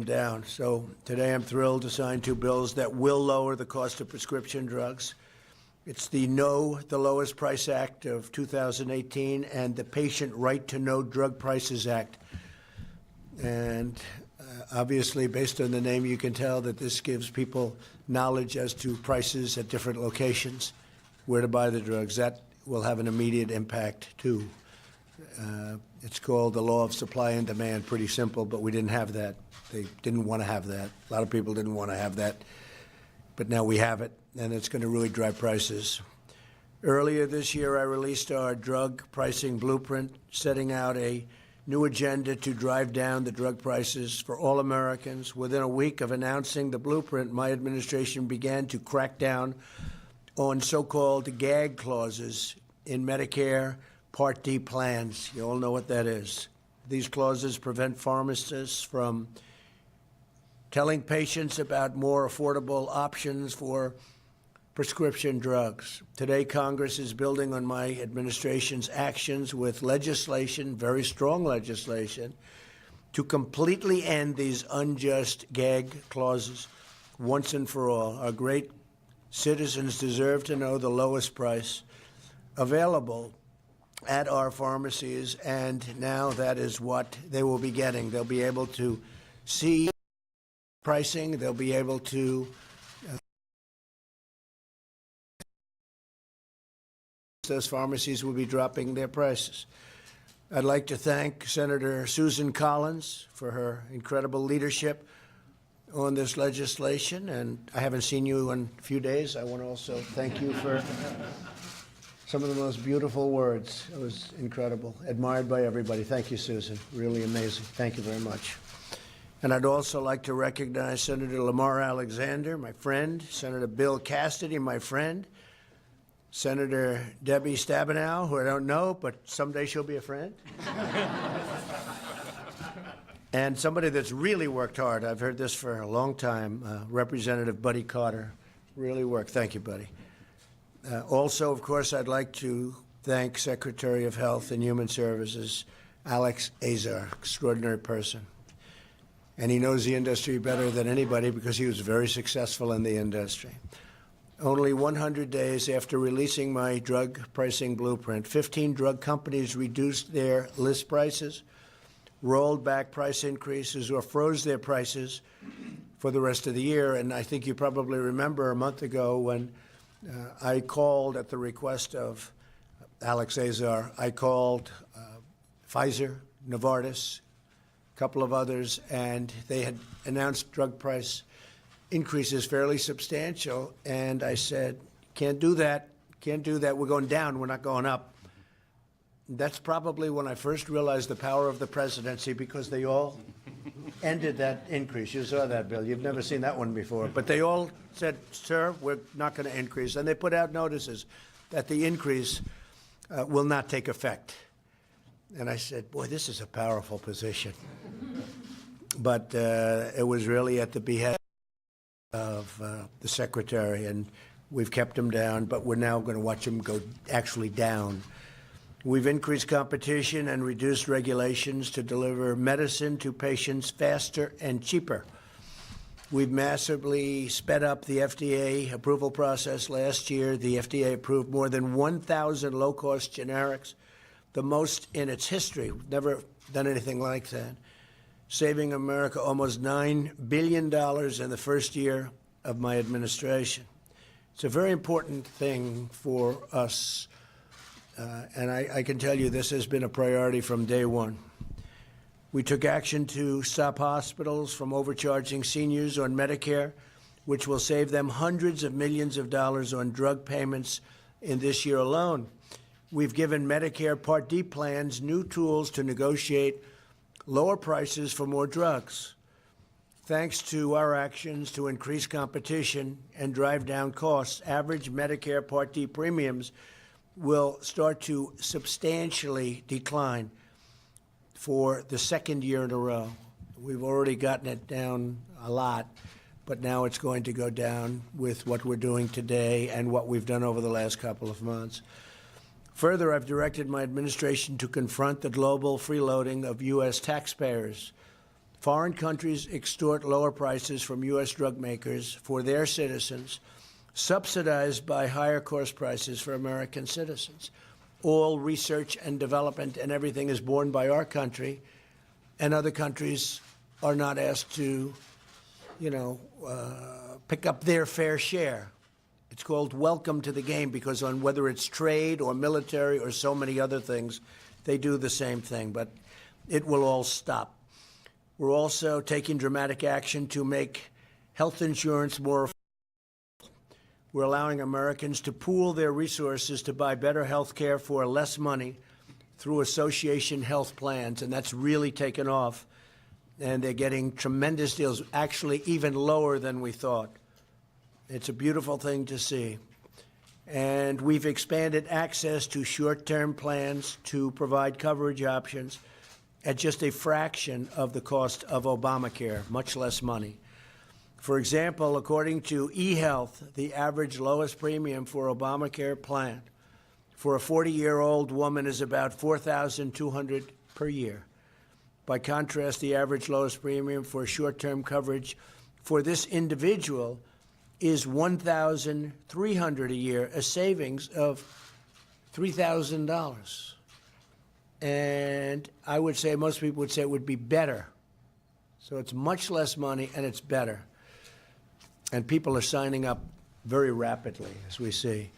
down. So today I'm thrilled to sign two bills that will lower the cost of prescription drugs. It's the Know the Lowest Price Act of 2018 and the Patient Right to Know Drug Prices Act. And obviously, based on the name, you can tell that this gives people knowledge as to prices at different locations, where to buy the drugs. That will have an immediate impact, too. It's called the law of supply and demand. Pretty simple, but we didn't have that. They didn't want to have that. A lot of people didn't want to have that. But now we have it, and it's going to really drive prices. Earlier this year, I released our drug pricing blueprint, setting out a new agenda to drive down the drug prices for all Americans. Within a week of announcing the blueprint, my administration began to crack down on so-called gag clauses in Medicare Part D plans. You all know what that is. These clauses prevent pharmacists from telling patients about more affordable options for prescription drugs. Today, Congress is building on my administration's actions with legislation, very strong legislation, to completely end these unjust gag clauses once and for all. Our great citizens deserve to know the lowest price available at our pharmacies, and now that is what they will be getting. They'll be able to see pricing. They'll be able to those pharmacies will be dropping their prices. I'd like to thank Senator Susan Collins for her incredible leadership on this legislation, and I haven't seen you in a few days. I want to also thank you for some of the most beautiful words. It was incredible, admired by everybody. Thank you, Susan. Really amazing. Thank you very much. And I'd also like to recognize Senator Lamar Alexander, my friend, Senator Bill Cassidy, my friend, Senator Debbie Stabenow, who I don't know, but someday she'll be a friend, and somebody that's really worked hard. I've heard this for a long time, Representative Buddy Carter. Really worked. Thank you, Buddy. Also, of course, I'd like to thank Secretary of Health and Human Services, Alex Azar, extraordinary person. And he knows the industry better than anybody because he was very successful in the industry. Only 100 days after releasing my drug pricing blueprint, 15 drug companies reduced their list prices, rolled back price increases, or froze their prices for the rest of the year. And I think you probably remember a month ago when I called at the request of Alex Azar. I called Pfizer, Novartis, a couple of others, and they had announced drug price increases fairly substantial. And I said, can't do that, can't do that. We're going down, we're not going up. That's probably when I first realized the power of the presidency, because they all ended that increase. You saw that, Bill. You've never seen that one before. But they all said, sir, we're not going to increase. And they put out notices that the increase will not take effect. And I said, boy, this is a powerful position. But it was really at the behest of the secretary, and we've kept him down, but we're now going to watch him go actually down. We've increased competition and reduced regulations to deliver medicine to patients faster and cheaper. We've massively sped up the FDA approval process. Last year, the FDA approved more than 1,000 low-cost generics, the most in its history. We've never done anything like that, saving America almost $9 billion in the first year of my administration. It's a very important thing for us. And I can tell you this has been a priority from day one. We took action to stop hospitals from overcharging seniors on Medicare, which will save them hundreds of millions of dollars on drug payments in this year alone. We've given Medicare Part D plans new tools to negotiate lower prices for more drugs. Thanks to our actions to increase competition and drive down costs, average Medicare Part D premiums will start to substantially decline for the second year in a row. We've already gotten it down a lot, but now it's going to go down with what we're doing today and what we've done over the last couple of months. Further, I've directed my administration to confront the global freeloading of U.S. taxpayers. Foreign countries extort lower prices from U.S. drug makers for their citizens, subsidized by higher cost prices for American citizens. All research and development and everything is borne by our country, and other countries are not asked to, pick up their fair share. It's called welcome to the game, because on whether it's trade or military or so many other things, they do the same thing, but it will all stop. We're also taking dramatic action to make health insurance more affordable. We're allowing Americans to pool their resources to buy better health care for less money through association health plans, and that's really taken off. And they're getting tremendous deals, actually even lower than we thought. It's a beautiful thing to see. And we've expanded access to short-term plans to provide coverage options at just a fraction of the cost of Obamacare, much less money. For example, according to eHealth, the average lowest premium for Obamacare plan for a 40-year-old woman is about $4,200 per year. By contrast, the average lowest premium for short-term coverage for this individual is $1,300 a year, a savings of $3,000. And I would say, most people would say it would be better. So it's much less money and it's better. And people are signing up very rapidly, as we see.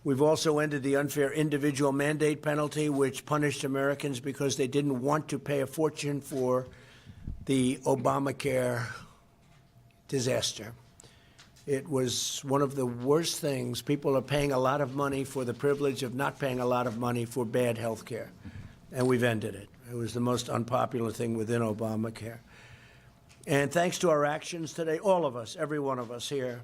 We've also ended the unfair individual mandate penalty, which punished Americans because they didn't want to pay a fortune for the Obamacare disaster. It was one of the worst things. People are paying a lot of money for the privilege of not paying a lot of money for bad health care, and we've ended it. It was the most unpopular thing within Obamacare. And thanks to our actions today, all of us, every one of us here,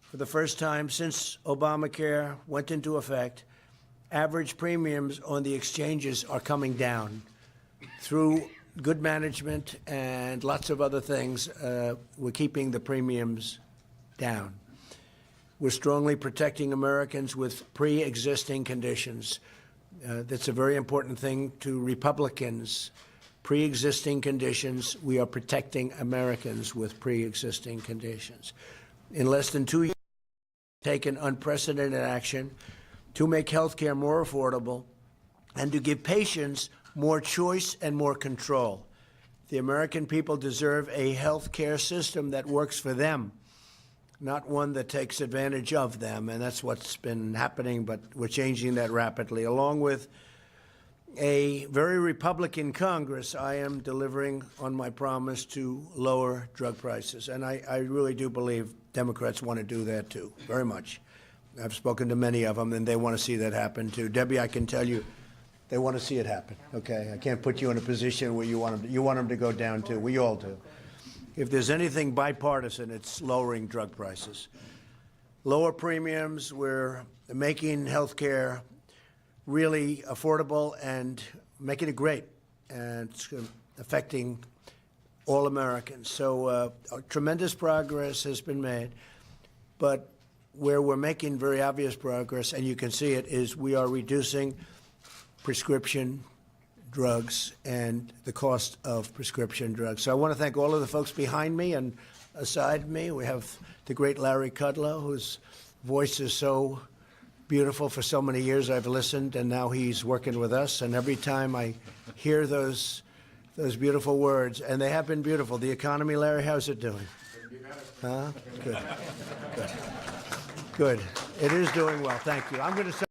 for the first time since Obamacare went into effect, average premiums on the exchanges are coming down. Through good management and lots of other things, we're keeping the premiums down. We're strongly protecting Americans with pre-existing conditions. That's a very important thing to Republicans. Pre-existing conditions, we are protecting Americans with pre-existing conditions. In less than 2 years, we've taken unprecedented action to make health care more affordable and to give patients more choice and more control. The American people deserve a health care system that works for them, not one that takes advantage of them, and that's what's been happening, but we're changing that rapidly. Along with a very Republican Congress, I am delivering on my promise to lower drug prices, and I really do believe Democrats want to do that too, very much. I've spoken to many of them, and they want to see that happen too. Debbie, I can tell you, they want to see it happen, okay? I can't put you in a position where you want them to go down too. We all do. If there's anything bipartisan, it's lowering drug prices. Lower premiums, we're making health care really affordable and making it great, and it's affecting all Americans. So tremendous progress has been made, but where we're making very obvious progress, and you can see it, is we are reducing prescription drugs and the cost of prescription drugs. So I want to thank all of the folks behind me and aside me. We have the great Larry Kudlow, whose voice is so beautiful. For so many years I've listened, and now he's working with us. And every time I hear those beautiful words, and they have been beautiful. The economy, Larry, how's it doing? Huh? Good. Good. Good. It is doing well. Thank you. I'm going to say